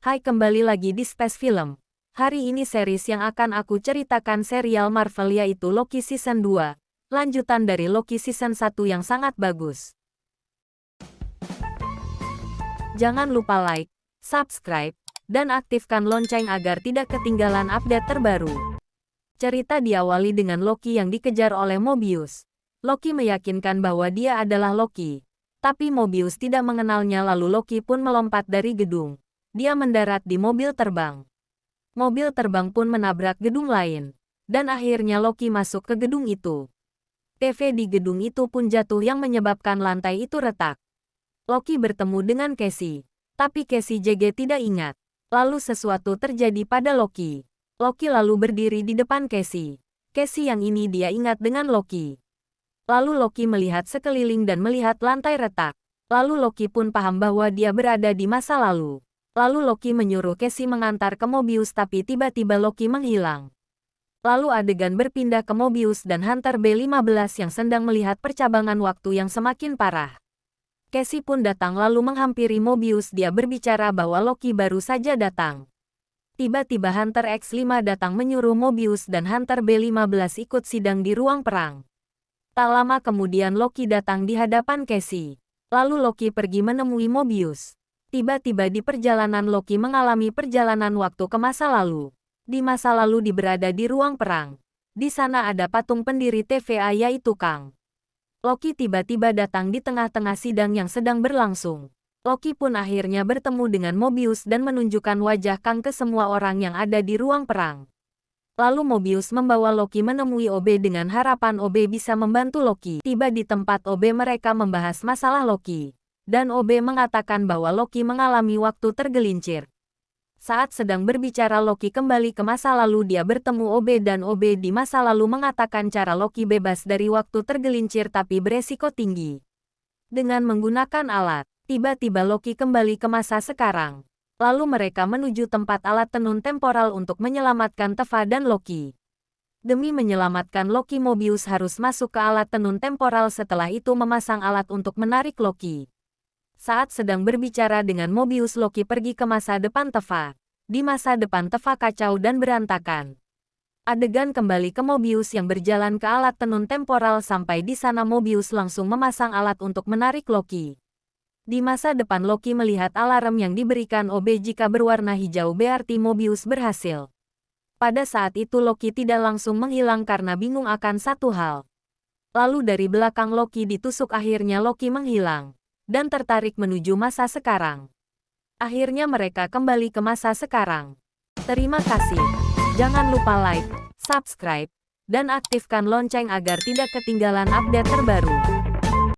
Hai, kembali lagi di Space Film. Hari ini series yang akan aku ceritakan serial Marvel yaitu Loki Season 2. Lanjutan dari Loki Season 1 yang sangat bagus. Jangan lupa like, subscribe, dan aktifkan lonceng agar tidak ketinggalan update terbaru. Cerita diawali dengan Loki yang dikejar oleh Mobius. Loki meyakinkan bahwa dia adalah Loki. Tapi Mobius tidak mengenalnya, lalu Loki pun melompat dari gedung. Dia mendarat di mobil terbang. Mobil terbang pun menabrak gedung lain. Dan akhirnya Loki masuk ke gedung itu. TV di gedung itu pun jatuh yang menyebabkan lantai itu retak. Loki bertemu dengan Cassie. Tapi Cassie JG tidak ingat. Lalu sesuatu terjadi pada Loki. Loki lalu berdiri di depan Cassie. Cassie yang ini dia ingat dengan Loki. Lalu Loki melihat sekeliling dan melihat lantai retak. Lalu Loki pun paham bahwa dia berada di masa lalu. Lalu Loki menyuruh Cassie mengantar ke Mobius, tapi tiba-tiba Loki menghilang. Lalu adegan berpindah ke Mobius dan Hunter B15 yang sedang melihat percabangan waktu yang semakin parah. Cassie pun datang lalu menghampiri Mobius. Dia berbicara bahwa Loki baru saja datang. Tiba-tiba Hunter X5 datang menyuruh Mobius dan Hunter B15 ikut sidang di ruang perang. Tak lama kemudian Loki datang di hadapan Cassie. Lalu Loki pergi menemui Mobius. Tiba-tiba di perjalanan Loki mengalami perjalanan waktu ke masa lalu. Di masa lalu dia berada di ruang perang. Di sana ada patung pendiri TVA yaitu Kang. Loki tiba-tiba datang di tengah-tengah sidang yang sedang berlangsung. Loki pun akhirnya bertemu dengan Mobius dan menunjukkan wajah Kang ke semua orang yang ada di ruang perang. Lalu Mobius membawa Loki menemui OB dengan harapan OB bisa membantu Loki. Tiba di tempat OB mereka membahas masalah Loki. Dan OB mengatakan bahwa Loki mengalami waktu tergelincir. Saat sedang berbicara Loki kembali ke masa lalu, dia bertemu OB dan OB di masa lalu mengatakan cara Loki bebas dari waktu tergelincir tapi beresiko tinggi. Dengan menggunakan alat, tiba-tiba Loki kembali ke masa sekarang. Lalu mereka menuju tempat alat tenun temporal untuk menyelamatkan Teva dan Loki. Demi menyelamatkan Loki, Mobius harus masuk ke alat tenun temporal, setelah itu memasang alat untuk menarik Loki. Saat sedang berbicara dengan Mobius, Loki pergi ke masa depan Teva. Di masa depan Teva kacau dan berantakan. Adegan kembali ke Mobius yang berjalan ke alat tenun temporal. Sampai di sana Mobius langsung memasang alat untuk menarik Loki. Di masa depan Loki melihat alarm yang diberikan OB jika berwarna hijau berarti Mobius berhasil. Pada saat itu Loki tidak langsung menghilang karena bingung akan satu hal. Lalu dari belakang Loki ditusuk, akhirnya Loki menghilang. Dan tertarik menuju masa sekarang. Akhirnya mereka kembali ke masa sekarang. Terima kasih. Jangan lupa like, subscribe, dan aktifkan lonceng agar tidak ketinggalan update terbaru.